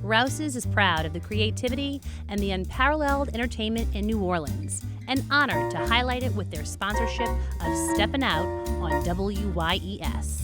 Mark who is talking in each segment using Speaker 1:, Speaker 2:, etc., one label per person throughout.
Speaker 1: Rouse's is proud of the creativity and the unparalleled entertainment in New Orleans, and honored to highlight it with their sponsorship of Steppin Out on WYES.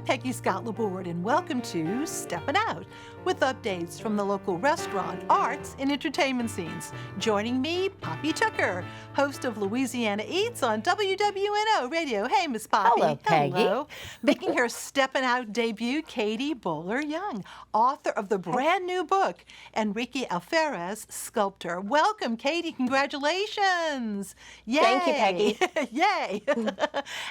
Speaker 2: Peggy LABORDE, and welcome to Steppin Out, with updates from the local restaurant, arts, and entertainment scenes. Joining me, Poppy Tucker, host of Louisiana Eats on WWNO Radio. Hey, Miss Poppy.
Speaker 3: Hello, Peggy.
Speaker 2: Hello. Making her Steppin Out debut, Katie Bowler-Young, author of the brand new book, Enrique Alferez, sculptor. Welcome, Katie. Congratulations. Yay.
Speaker 4: Thank you, Peggy.
Speaker 2: Yay.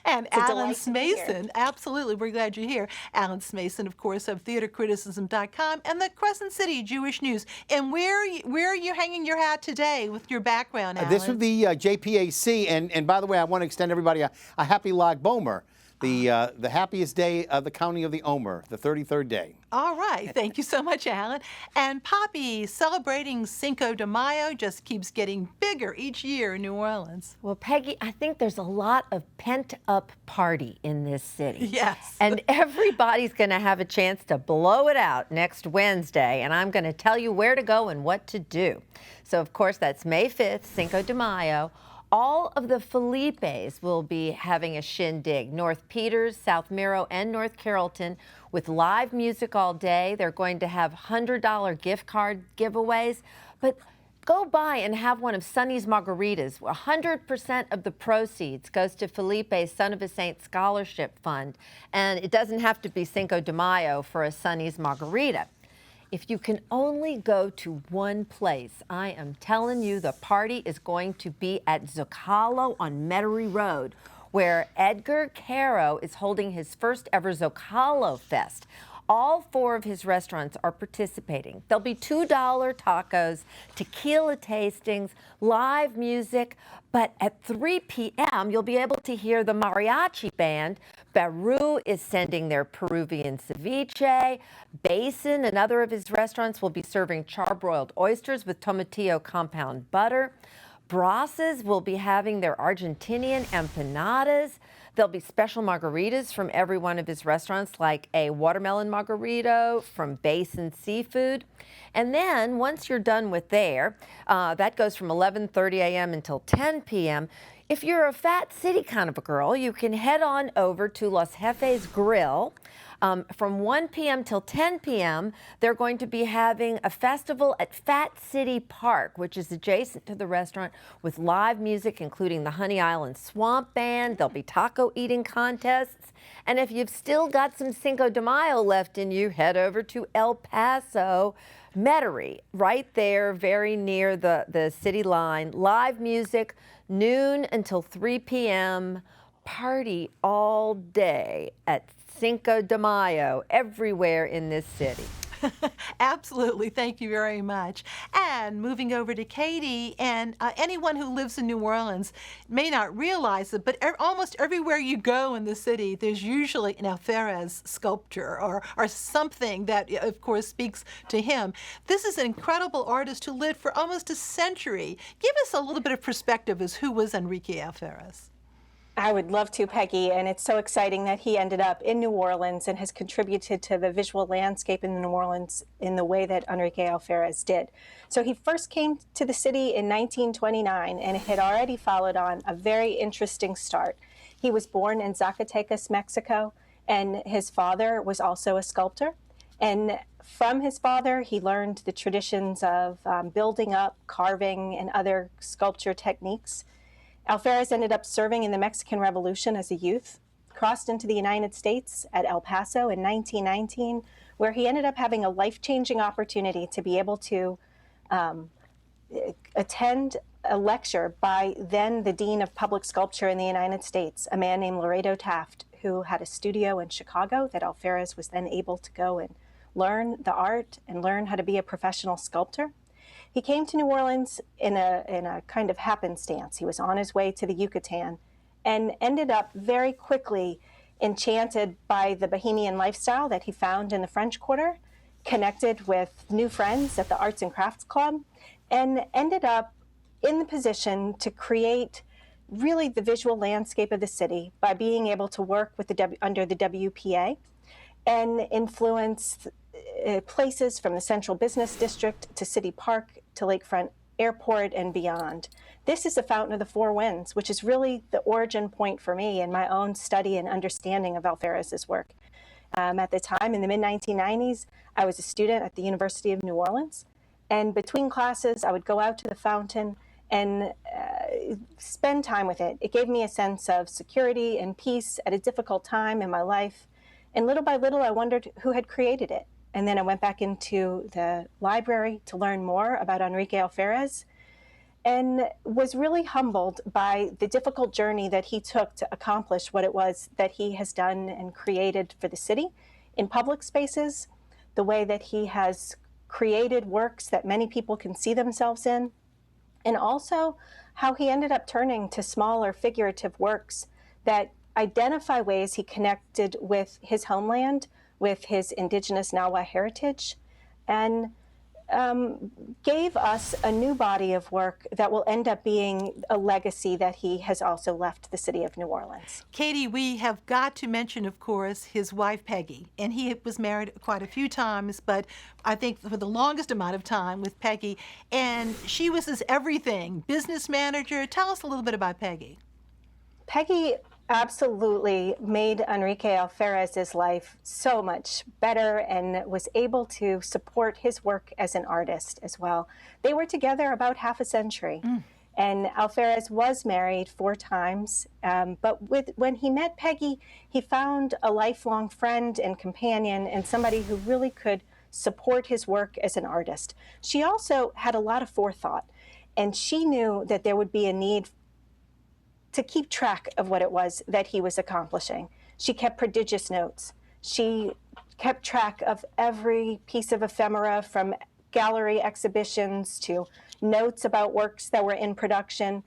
Speaker 2: And
Speaker 4: It's a
Speaker 2: Alan
Speaker 4: delight to be here.
Speaker 2: Smason. Absolutely. We're glad you're here. Alan Smason, of course, of theatercriticism.com and the Crescent City Jewish News. And where are you hanging your hat today with your background, Alan?
Speaker 5: This would be JPAC, and by the way, I want to extend everybody a happy Lag Bomer, the happiest day of the counting of the Omer, the 33rd day.
Speaker 2: All right. Thank you so much, Alan. And Poppy, celebrating Cinco de Mayo just keeps getting bigger each year in New Orleans.
Speaker 3: Well, Peggy, I think there's a lot of pent-up party in this city.
Speaker 2: Yes.
Speaker 3: And everybody's going to have a chance to blow it out next Wednesday, and I'm going to tell you where to go and what to do. So, of course, that's May 5th, Cinco de Mayo. All of the Felipes will be having a shindig, North Peters, South Miro, and North Carrollton, with live music all day. They're going to have $100 gift card giveaways, but go by and have one of Sonny's margaritas. 100% of the proceeds goes to Felipe's Son of a Saint Scholarship Fund, and it doesn't have to be Cinco de Mayo for a Sonny's margarita. If you can only go to one place, I am telling you the party is going to be at Zocalo on Metairie Road, where Edgar Caro is holding his first ever Zocalo Fest. All 4 of his restaurants are participating. There'll be $2 tacos, tequila tastings, live music, but at 3 p.m. you'll be able to hear the mariachi band. Baru is sending their Peruvian ceviche. Basin, another of his restaurants, will be serving charbroiled oysters with tomatillo compound butter. Bras's will be having their Argentinian empanadas. There'll be special margaritas from every one of his restaurants, like a watermelon margarita from Basin Seafood. And then once you're done with there, that goes from 11:30 a.m. until 10 p.m. If you're a Fat City kind of a girl, you can head on over to Los Jefes Grill. From 1 p.m. till 10 p.m., they're going to be having a festival at Fat City Park, which is adjacent to the restaurant, with live music, including the Honey Island Swamp Band. There'll be taco eating contests. And if you've still got some Cinco de Mayo left in you, head over to El Paso, Metairie, right there, very near the city line. Live music, noon until 3 p.m., party all day at Cinco de Mayo everywhere in this city.
Speaker 2: Absolutely. Thank you very much. And moving over to Katie, and anyone who lives in New Orleans may not realize it, but almost everywhere you go in the city, there's usually an Alferez sculpture or something that, of course, speaks to him. This is an incredible artist who lived for almost a century. Give us a little bit of perspective as who was Enrique Alferez.
Speaker 4: I would love to, Peggy, and it's so exciting that he ended up in New Orleans and has contributed to the visual landscape in New Orleans in the way that Enrique Alferez did. So he first came to the city in 1929 and had already followed on a very interesting start. He was born in Zacatecas, Mexico, and his father was also a sculptor. And from his father, he learned the traditions of building up, carving, and other sculpture techniques. Alferez ended up serving in the Mexican Revolution as a youth, crossed into the United States at El Paso in 1919, where he ended up having a life-changing opportunity to be able to attend a lecture by then the Dean of Public Sculpture in the United States, a man named Laredo Taft, who had a studio in Chicago that Alferez was then able to go and learn the art and learn how to be a professional sculptor. He came to New Orleans in a kind of happenstance. He was on his way to the Yucatan and ended up very quickly enchanted by the bohemian lifestyle that he found in the French Quarter, connected with new friends at the Arts and Crafts Club, and ended up in the position to create really the visual landscape of the city by being able to work with under the WPA and influence places from the Central Business District to City Park to Lakefront Airport and beyond. This is the Fountain of the Four Winds, which is really the origin point for me in my own study and understanding of Alferez's work. At the time, in the mid-1990s, I was a student at the University of New Orleans, and between classes, I would go out to the fountain and spend time with it. It gave me a sense of security and peace at a difficult time in my life, and little by little, I wondered who had created it. And then I went back into the library to learn more about Enrique Alferez and was really humbled by the difficult journey that he took to accomplish what it was that he has done and created for the city in public spaces, the way that he has created works that many people can see themselves in, and also how he ended up turning to smaller figurative works that identify ways he connected with his homeland, with his indigenous Nahua heritage, and gave us a new body of work that will end up being a legacy that he has also left the city of New Orleans.
Speaker 2: Katie, we have got to mention, of course, his wife, Peggy. And he was married quite a few times, but I think for the longest amount of time with Peggy. And she was his everything, business manager. Tell us a little bit about Peggy.
Speaker 4: Peggy absolutely made Enrique Alferez's life so much better and was able to support his work as an artist as well. They were together about half a century. And Alferez was married 4 times, but when he met Peggy, he found a lifelong friend and companion and somebody who really could support his work as an artist. She also had a lot of forethought, and she knew that there would be a need to keep track of what it was that he was accomplishing. She kept prodigious notes. She kept track of every piece of ephemera, from gallery exhibitions to notes about works that were in production,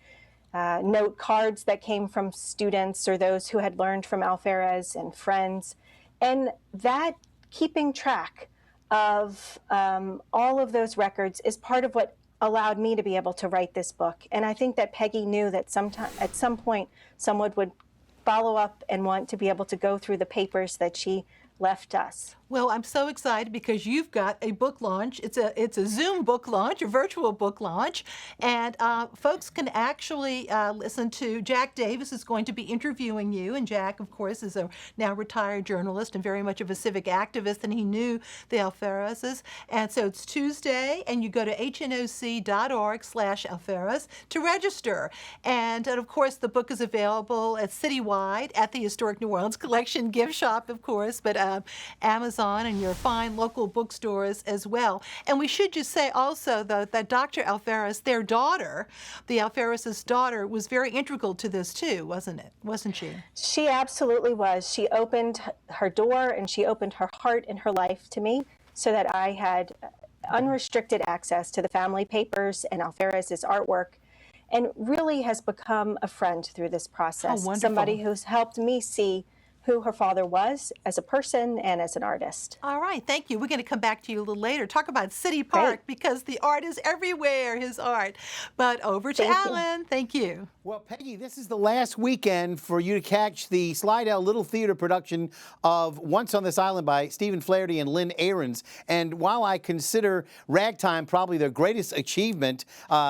Speaker 4: note cards that came from students or those who had learned from Alferez and friends. And that keeping track of all of those records is part of what allowed me to be able to write this book. And I think that Peggy knew that at some point someone would follow up and want to be able to go through the papers that she left us.
Speaker 2: Well, I'm so excited because you've got a book launch. It's a Zoom book launch, a virtual book launch, and folks can actually listen to Jack Davis is going to be interviewing you. And Jack, of course, is a now retired journalist and very much of a civic activist, and he knew the Alferezes. And so it's Tuesday, and you go to hnoc.org/Alferez to register. And of course, the book is available at citywide at the Historic New Orleans Collection gift shop, of course, but Amazon and your fine local bookstores as well. And we should just say also, though, that Dr. Alferez, their daughter, the Alferez's daughter, was very integral to this too, wasn't she?
Speaker 4: She absolutely was. She opened her door and she opened her heart and her life to me so that I had unrestricted access to the family papers and Alferez's artwork, and really has become a friend through this process.
Speaker 2: Oh, wonderful.
Speaker 4: Somebody who's helped me see who her father was as a person and as an artist.
Speaker 2: All right, thank you. We're going to come back to you a little later. Talk about City Park, because the art is everywhere, his art. But over to Alan. Thank you.
Speaker 5: Well, Peggy, this is the last weekend for you to catch the Slidell Little Theater production of Once on This Island by Stephen Flaherty and Lynn Ahrens. And while I consider Ragtime probably their greatest achievement,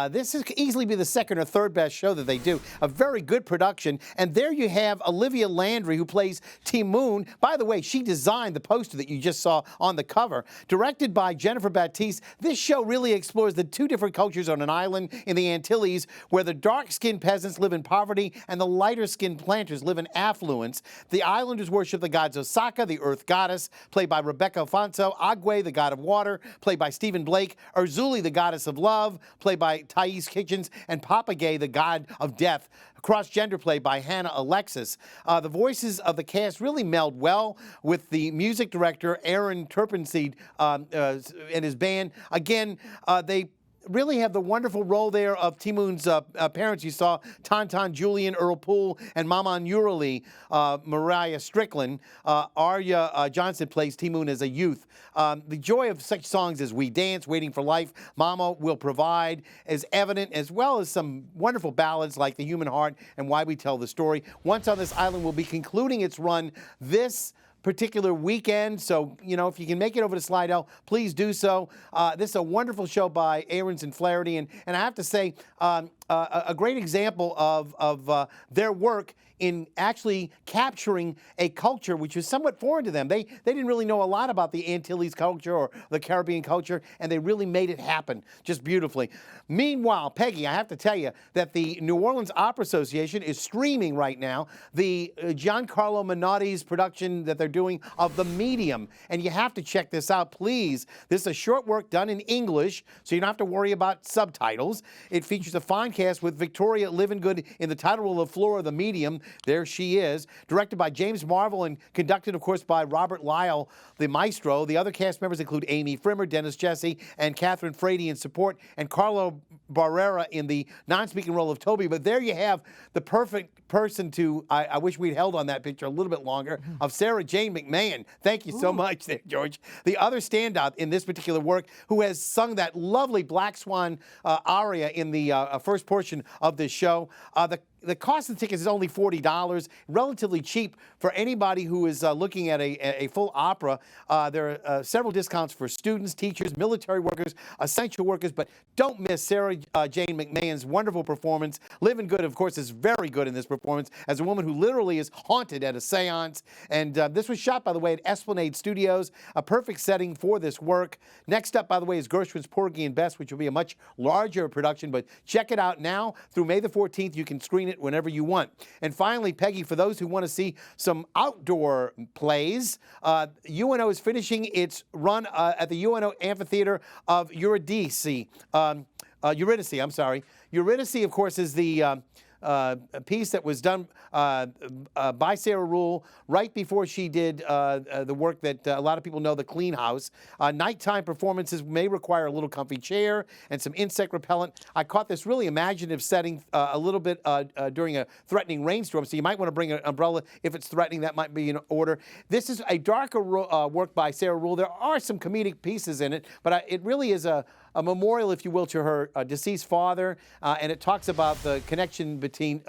Speaker 5: this could easily be the second or third best show that they do. A very good production. And there you have Olivia Landry, who plays Timoon. By the way, she designed the poster that you just saw on the cover. Directed by Jennifer Baptiste, this show really explores the 2 different cultures on an island in the Antilles where the dark-skinned peasants peasants live in poverty, and the lighter-skinned planters live in affluence. The islanders worship the gods Osaka, the earth goddess, played by Rebecca Alfonso, Agwe, the god of water, played by Stephen Blake, Urzuli, the goddess of love, played by Thais Kitchens, and Papagay, the god of death, cross-gender play by Hannah Alexis. The voices of the cast really meld well with the music director, Aaron Turpinseed, and his band. Again, they really have the wonderful role there of Timoon's parents. You saw Tonton Julian, Earl Poole, and Maman Urali, Mariah Strickland. Arya Johnson plays Timoon as a youth. The joy of such songs as We Dance, Waiting for Life, Mama Will Provide is evident, as well as some wonderful ballads like The Human Heart and Why We Tell the Story. Once on This Island will be concluding its run this particular weekend, so if you can make it over to Slidell, please do so. This is a wonderful show by Ahrens and Flaherty, and I have to say, a great example of their work in actually capturing a culture which was somewhat foreign to them. They didn't really know a lot about the Antilles culture or the Caribbean culture, and they really made it happen just beautifully. Meanwhile, Peggy, I have to tell you that the New Orleans Opera Association is streaming right now the Giancarlo Minotti's production that they're doing of The Medium, and you have to check this out, please. This is a short work done in English, so you don't have to worry about subtitles. It features a fine cast with Victoria Livingood in the title role of Flora the Medium. There she is. Directed by James Marvel and conducted, of course, by Robert Lyle, the maestro. The other cast members include Amy Frimmer, Dennis Jesse, and Catherine Frady in support, and Carlo Barrera in the non-speaking role of Toby. But there you have the perfect person to, I wish we'd held on that picture a little bit longer, of Sarah Jane McMahon. Thank you so much there, George. The other standout in this particular work, who has sung that lovely Black Swan aria in the first portion of this show. The cost of the tickets is only $40, relatively cheap for anybody who is looking at a full opera. There are several discounts for students, teachers, military workers, essential workers, but don't miss Sarah Jane McMahon's wonderful performance. Livingood, of course, is very good in this performance as a woman who literally is haunted at a seance. And this was shot, by the way, at Esplanade Studios, a perfect setting for this work. Next up, by the way, is Gershwin's Porgy and Bess, which will be a much larger production, but check it out now. Through May the 14th, you can screen it whenever you want. And finally, Peggy, for those who want to see some outdoor plays, UNO is finishing its run at the UNO Amphitheater of Eurydice. Eurydice, I'm sorry. Eurydice, of course, is the piece that was done by Sarah Rule right before she did the work that a lot of people know, The Clean House. Nighttime performances may require a little comfy chair and some insect repellent. I caught this really imaginative setting a little bit during a threatening rainstorm, so you might want to bring an umbrella if it's threatening. That might be in order. This is a darker work by Sarah Rule. There are some comedic pieces in it, but it really is a memorial, if you will, to her deceased father, and it talks about the connection between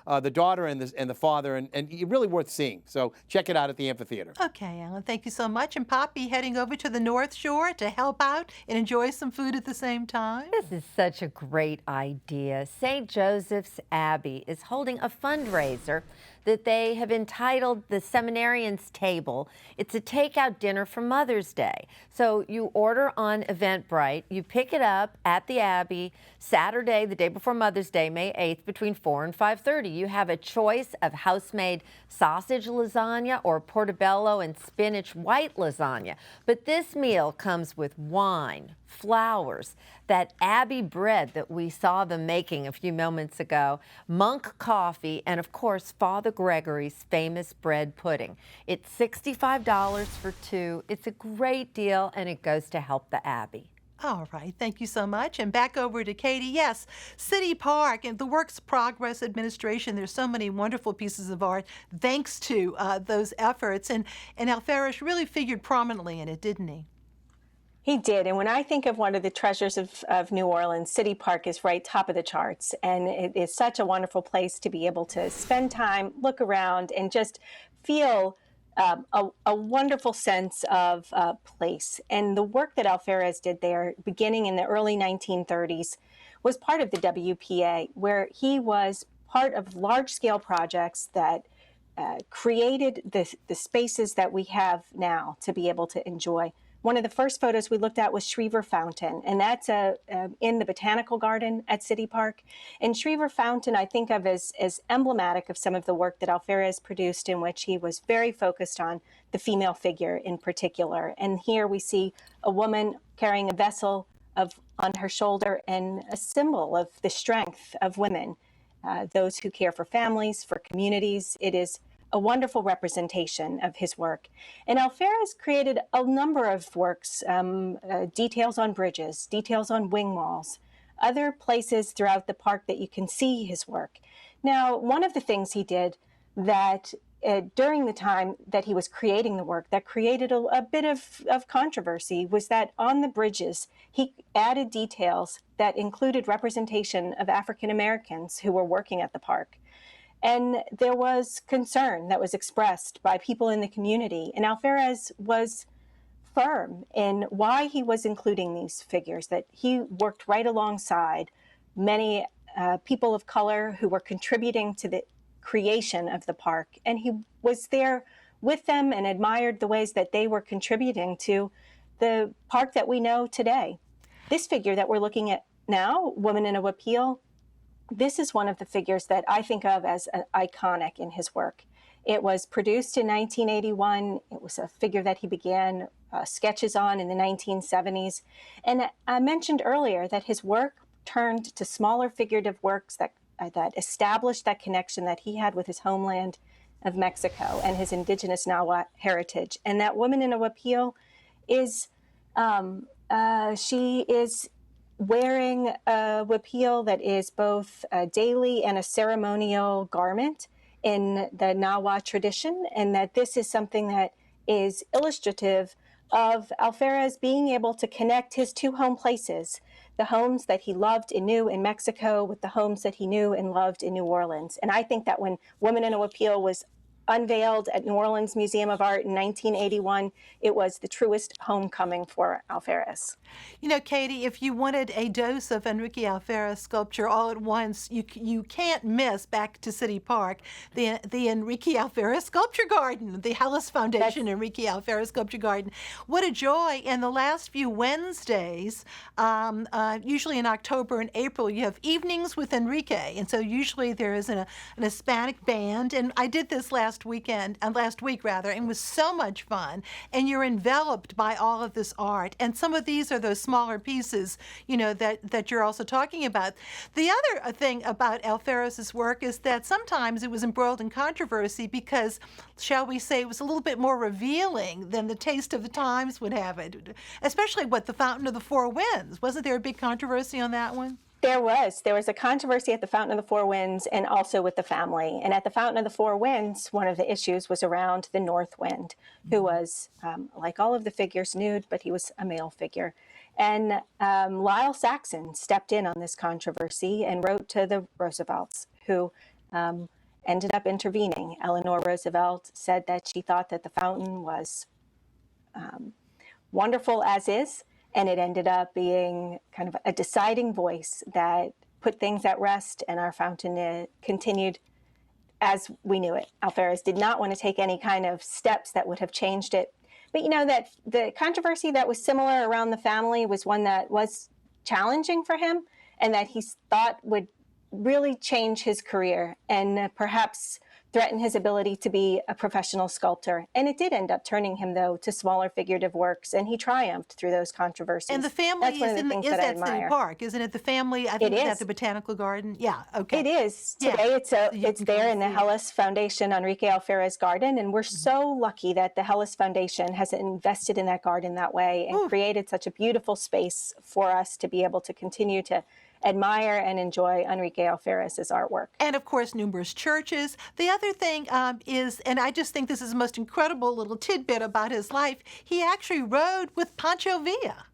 Speaker 5: the daughter and the father, and really worth seeing. So check it out at the amphitheater.
Speaker 2: Okay, Alan, thank you so much. And Poppy heading over to the North Shore to help out and enjoy some food at the same time.
Speaker 3: This is such a great idea. St. Joseph's Abbey is holding a fundraiser that they have entitled the Seminarians Table. It's a takeout dinner for Mother's Day. So you order on Eventbrite, you pick it up at the Abbey Saturday, the day before Mother's Day, May 8th, between 4 and 5:30. You have a choice of house-made sausage lasagna or portobello and spinach white lasagna. But this meal comes with wine, flowers, that Abbey bread that we saw them making a few moments ago, monk coffee, and of course, Father Gregory's famous bread pudding. It's $65 for two. It's a great deal, and it goes to help the Abbey.
Speaker 2: All right, thank you so much. And back over to Katie. Yes, City Park and the Works Progress Administration. There's so many wonderful pieces of art thanks to those efforts. And Alferez really figured prominently in it, didn't he?
Speaker 4: He did, and when I think of one of the treasures of New Orleans, City Park is right top of the charts, and it is such a wonderful place to be able to spend time, look around, and just feel a wonderful sense of place. And the work that Alferez did there, beginning in the early 1930s, was part of the WPA, where he was part of large-scale projects that created the spaces that we have now to be able to enjoy one of the first photos we looked at was Schriever Fountain, and that's in the Botanical Garden at City Park. And Schriever Fountain I think of as emblematic of some of the work that Alferez produced, in which he was very focused on the female figure in particular. And here we see a woman carrying a vessel on her shoulder, and a symbol of the strength of women, those who care for families, for communities. It is a wonderful representation of his work. And Alferez created a number of works, details on bridges, details on wing walls, other places throughout the park that you can see his work. Now, one of the things he did that during the time that he was creating the work that created a bit of controversy was that on the bridges, he added details that included representation of African Americans who were working at the park. And there was concern that was expressed by people in the community. And Alferez was firm in why he was including these figures, that he worked right alongside many people of color who were contributing to the creation of the park. And he was there with them and admired the ways that they were contributing to the park that we know today. This figure that we're looking at now, Woman in a Huipil, this is one of the figures that I think of as iconic in his work. It was produced in 1981. It was a figure that he began sketches on in the 1970s. And I mentioned earlier that his work turned to smaller figurative works that established that connection that he had with his homeland of Mexico and his indigenous Nahua heritage. And that Woman in a Huipil is, she is wearing a huipil that is both a daily and a ceremonial garment in the Nahua tradition, and that this is something that is illustrative of Alferez being able to connect his two home places, the homes that he loved and knew in Mexico with the homes that he knew and loved in New Orleans. And I think that when Woman in a Huipil was unveiled at New Orleans Museum of Art in 1981, it was the truest homecoming for Alferez.
Speaker 2: You know, Katie, if you wanted a dose of Enrique Alferez sculpture all at once, you can't miss back to City Park the Enrique Alferez Sculpture Garden, the Helis Foundation Enrique Alferez Sculpture Garden. What a joy! And the last few Wednesdays, usually in October and April, you have evenings with Enrique, and so usually there is an Hispanic band. And I did this last week, and it was so much fun. And you're enveloped by all of this art, and some of these are those smaller pieces, you know, that you're also talking about. The other thing about Alferez's work is that sometimes it was embroiled in controversy because, shall we say, it was a little bit more revealing than the taste of the times would have it, especially the Fountain of the Four Winds. Wasn't there a big controversy on that one?
Speaker 4: There was a controversy at the Fountain of the Four Winds and also with the family. And at the Fountain of the Four Winds, one of the issues was around the North Wind, who was, like all of the figures, nude, but he was a male figure. And Lyle Saxon stepped in on this controversy and wrote to the Roosevelts, who ended up intervening. Eleanor Roosevelt said that she thought that the fountain was wonderful as is, and it ended up being kind of a deciding voice that put things at rest, and our fountain continued as we knew it. Alferez did not want to take any kind of steps that would have changed it. But you know that the controversy that was similar around the family was one that was challenging for him, and that he thought would really change his career and perhaps threaten his ability to be a professional sculptor. And it did end up turning him, though, to smaller figurative works, and he triumphed through those controversies.
Speaker 2: And the family is at City Park, isn't it? The family, I think, is at the Botanical Garden. Yeah, okay.
Speaker 4: It is. Today it's there in the Helis Foundation Enrique Alferez Garden, and we're so lucky that the Helis Foundation has invested in that garden that way and created such a beautiful space for us to be able to continue to admire and enjoy Enrique Alferez's artwork.
Speaker 2: And of course, numerous churches. The other thing is, and I just think this is the most incredible little tidbit about his life, he actually rode with Pancho Villa.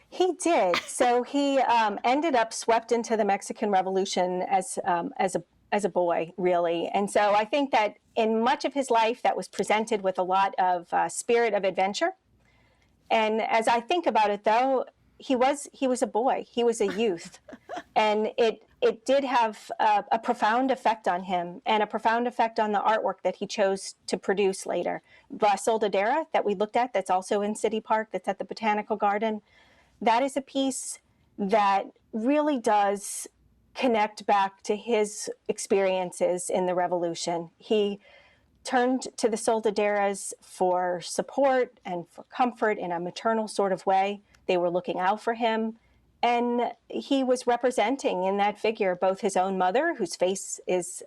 Speaker 4: He did. So he ended up swept into the Mexican Revolution as a boy, really. And so I think that in much of his life that was presented with a lot of spirit of adventure. And as I think about it, though, he was a boy. He was a youth, and it it did have a profound effect on him and a profound effect on the artwork that he chose to produce later. La Soldadera that we looked at, that's also in City Park, that's at the Botanical Garden, that is a piece that really does connect back to his experiences in the revolution. He turned to the soldaderas for support and for comfort in a maternal sort of way. They were looking out for him. And he was representing in that figure both his own mother, whose face is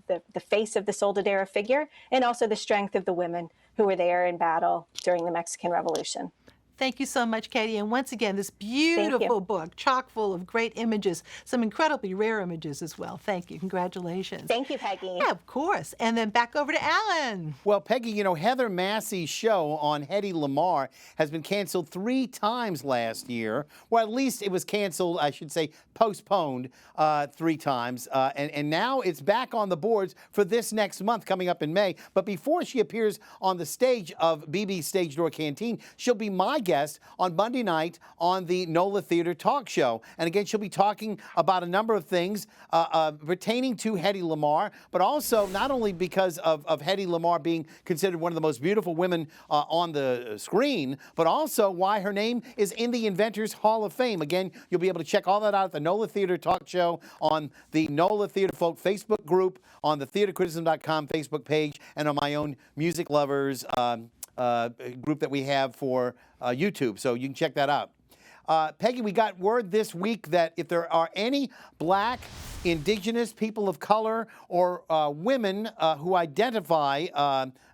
Speaker 4: the face of the soldadera figure, and also the strength of the women who were there in battle during the Mexican Revolution.
Speaker 2: Thank you so much, Katie. And once again, this beautiful book, chock full of great images, some incredibly rare images as well. Thank you. Congratulations.
Speaker 4: Thank you, Peggy.
Speaker 2: Yeah, of course. And then back over to Alan.
Speaker 5: Well, Peggy, you know, Heather Massey's show on Hedy Lamarr has been canceled 3 times last year. Well, at least it was canceled, I should say, postponed 3 times. And now it's back on the boards for this next month coming up in May. But before she appears on the stage of BB's Stage Door Canteen, she'll be my guest on Monday night on the NOLA Theater Talk Show. And again, she'll be talking about a number of things pertaining to Hedy Lamarr, but also not only because of Hedy Lamarr being considered one of the most beautiful women on the screen, but also why her name is in the Inventors Hall of Fame. Again, you'll be able to check all that out at the NOLA Theater Talk Show on the NOLA Theater Folk Facebook group, on the theatercriticism.com Facebook page, and on my own Music Lovers group that we have for YouTube, so you can check that out. Peggy, we got word this week that if there are any Black, Indigenous, people of color, or women who identify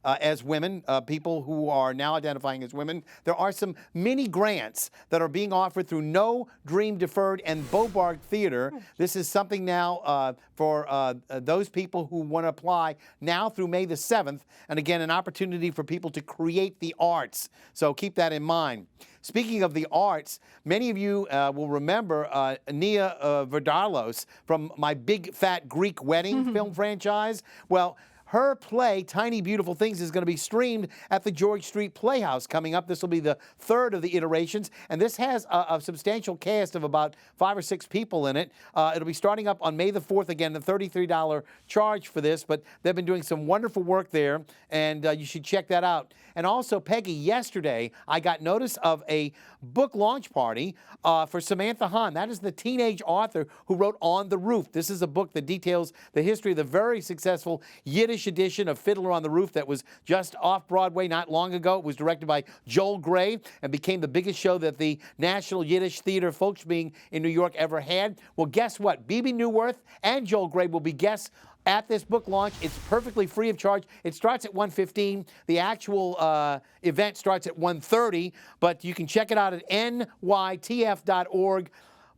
Speaker 5: as women, people who are now identifying as women, there are some mini grants that are being offered through No Dream Deferred and Bobart Theater. This is something now for those people who want to apply now through May the 7th. And again, an opportunity for people to create the arts. So keep that in mind. Speaking of the arts, many of you will remember Nia Vardalos from My Big Fat Greek Wedding film franchise. Well, her play, Tiny Beautiful Things, is going to be streamed at the George Street Playhouse coming up. This will be the 3rd of the iterations, and this has a substantial cast of about 5 or 6 people in it. It'll be starting up on May the 4th. Again, the $33 charge for this, but they've been doing some wonderful work there, and you should check that out. And also, Peggy, yesterday I got notice of a book launch party for Samantha Hahn. That is the teenage author who wrote On the Roof. This is a book that details the history of the very successful Yiddish edition of Fiddler on the Roof that was just off Broadway not long ago. It was directed by Joel Gray and became the biggest show that the National Yiddish Theater Volksbühne in New York ever had. Well, guess what? Bebe Neuwirth and Joel Gray will be guests at this book launch. It's perfectly free of charge. It starts at 1:15. The actual event starts at 1:30, but you can check it out at nytf.org.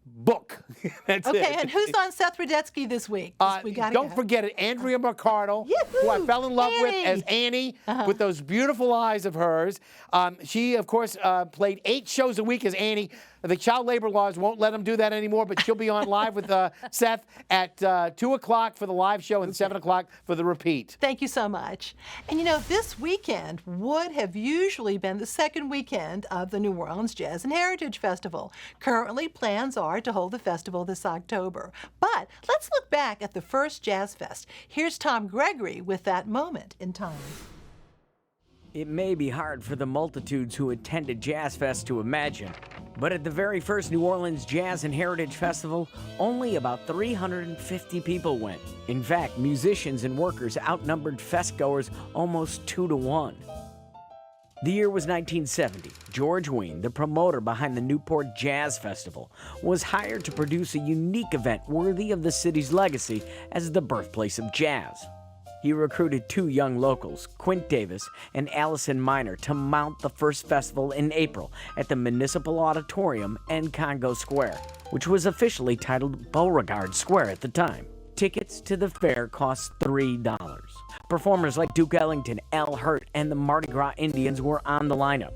Speaker 5: Book. That's
Speaker 2: okay,
Speaker 5: it.
Speaker 2: And who's on Seth Rudetsky this week?
Speaker 5: Don't forget it, Andrea McArdle, who I fell in love with as Annie, with those beautiful eyes of hers. She, of course, played 8 shows a week as Annie. The child labor laws won't let them do that anymore, but she'll be on live with Seth at 2 o'clock for the live show and 7 o'clock for the repeat.
Speaker 2: Thank you so much. And you know, this weekend would have usually been the second weekend of the New Orleans Jazz and Heritage Festival. Currently, plans are to hold the festival this October. But let's look back at the first Jazz Fest. Here's Tom Gregory with that moment in time.
Speaker 6: It may be hard for the multitudes who attended Jazz Fest to imagine, but at the very first New Orleans Jazz and Heritage Festival, only about 350 people went. In fact, musicians and workers outnumbered festgoers almost 2 to 1. The year was 1970. George Wein, the promoter behind the Newport Jazz Festival, was hired to produce a unique event worthy of the city's legacy as the birthplace of jazz. He recruited 2 young locals, Quint Davis and Allison Miner, to mount the first festival in April at the Municipal Auditorium and Congo Square, which was officially titled Beauregard Square at the time. Tickets to the fair cost $3. Performers like Duke Ellington, Al Hirt, and the Mardi Gras Indians were on the lineup.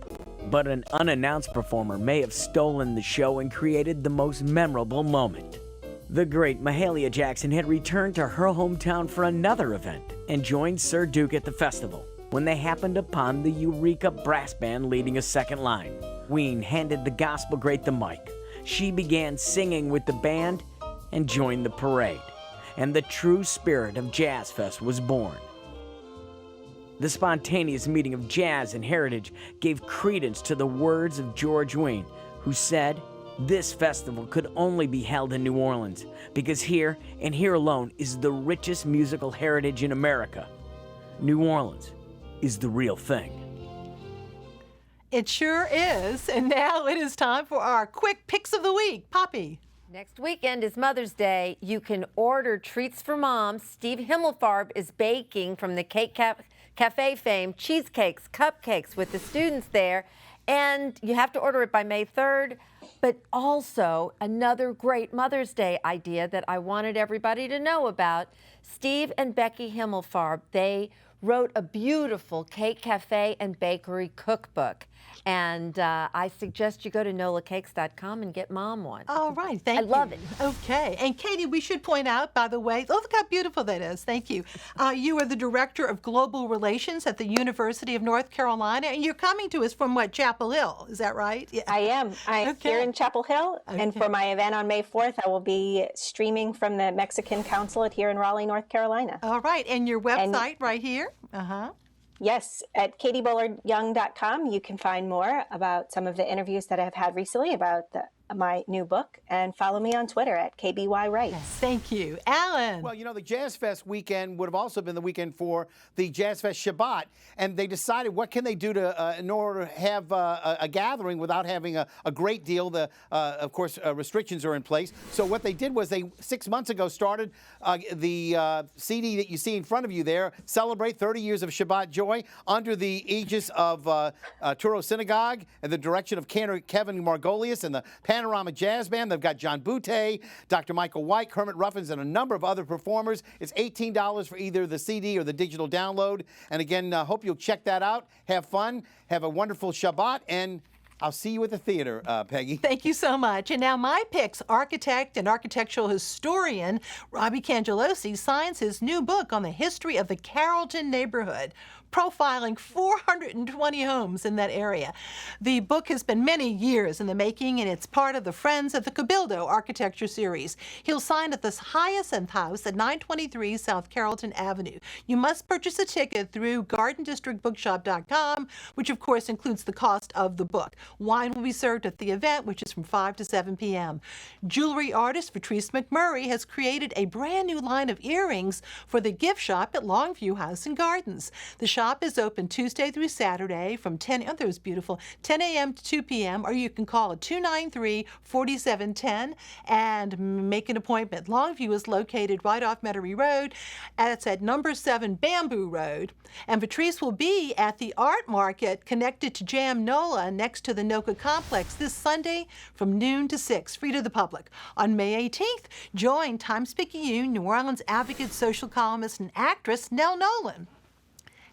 Speaker 6: But an unannounced performer may have stolen the show and created the most memorable moment. The great Mahalia Jackson had returned to her hometown for another event and joined Sir Duke at the festival when they happened upon the Eureka Brass Band leading a second line. Wein handed the gospel great the mic. She began singing with the band, and joined the parade, and the true spirit of Jazz Fest was born. The spontaneous meeting of jazz and heritage gave credence to the words of George Wein, who said, "This festival could only be held in New Orleans because here, and here alone, is the richest musical heritage in America. New Orleans is the real thing."
Speaker 2: It sure is. And now it is time for our quick picks of the week. Poppy.
Speaker 3: Next weekend is Mother's Day. You can order treats for mom. Steve Himmelfarb is baking from the Cake Cafe fame cheesecakes, cupcakes with the students there. And you have to order it by May 3rd. But also another great Mother's Day idea that I wanted everybody to know about. Steve and Becky Himmelfarb, they wrote a beautiful Cake Cafe and Bakery cookbook. And I suggest you go to nolacakes.com and get mom one.
Speaker 2: All right, thank you.
Speaker 3: I love it.
Speaker 2: Okay, and Katie, we should point out, by the way, oh, look how beautiful that is. Thank you. You are the Director of Global Relations at the University of North Carolina, and you're coming to us from what, Chapel Hill, is that right? Yeah.
Speaker 4: I am. I'm here in Chapel Hill, and for my event on May 4th, I will be streaming from the Mexican Consulate here in Raleigh, North Carolina.
Speaker 2: All right, and your website right here? Uh-huh.
Speaker 4: Yes, at katiebollardyoung.com, you can find more about some of the interviews that I've had recently about my new book, and follow me on Twitter at KBYWrites.
Speaker 2: Yes, thank you. Alan.
Speaker 5: Well, you know, the Jazz Fest weekend would have also been the weekend for the Jazz Fest Shabbat, and they decided what can they do to in order to have a gathering without having a great deal. Of course, restrictions are in place. So what they did was they 6 months ago started the CD that you see in front of you there, Celebrate 30 Years of Shabbat Joy, under the aegis of Touro Synagogue and the direction of Kevin Margolius and the Panorama Jazz Band. They've got John Butte, Dr. Michael White, Kermit Ruffins, and a number of other performers. It's $18 for either the CD or the digital download. And again, hope you'll check that out. Have fun. Have a wonderful Shabbat, and I'll see you at the theater, Peggy.
Speaker 2: Thank you so much. And now my picks. Architect and architectural historian Robbie Cangelosi signs his new book on the history of the Carrollton neighborhood, profiling 420 homes in that area. The book has been many years in the making, and it's part of the Friends of the Cabildo architecture series. He'll sign at the Hyacinth House at 923 South Carrollton Avenue. You must purchase a ticket through GardenDistrictBookshop.com, which of course includes the cost of the book. Wine will be served at the event, which is from 5 to 7 p.m. Jewelry artist Vitrice McMurry has created a brand new line of earrings for the gift shop at Longview House and Gardens. The shop is open Tuesday through Saturday from 10 a.m. to 2 p.m., or you can call at 293-4710 and make an appointment. Longview is located right off Metairie Road. It's at number 7 Bamboo Road. And Vitrice will be at the Art Market connected to Jam NOLA next to the NOCA complex this Sunday from noon to 6, free to the public. On May 18th, join Times-Picayune, New Orleans advocate, social columnist, and actress Nell Nolan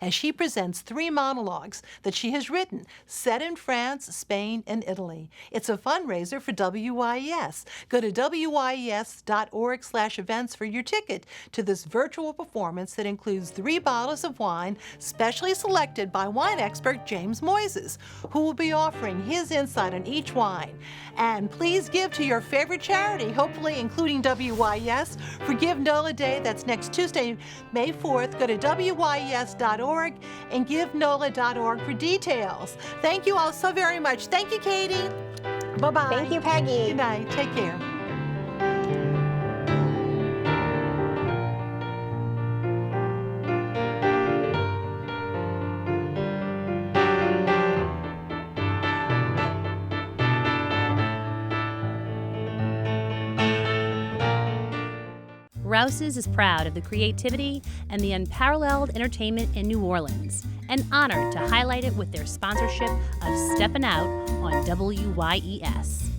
Speaker 2: as she presents 3 monologues that she has written, set in France, Spain, and Italy. It's a fundraiser for WYES. Go to wyes.org/events for your ticket to this virtual performance that includes 3 bottles of wine, specially selected by wine expert James Moises, who will be offering his insight on each wine. And please give to your favorite charity, hopefully including WYES, for Give NOLA Day. That's next Tuesday, May 4th. Go to wyes.org and givenola.org for details. Thank you all so very much. Thank you, Katie. Bye-bye.
Speaker 4: Thank you, Peggy.
Speaker 2: Good night. Take care.
Speaker 1: Rouse's is proud of the creativity and the unparalleled entertainment in New Orleans, and honored to highlight it with their sponsorship of Steppin Out on WYES.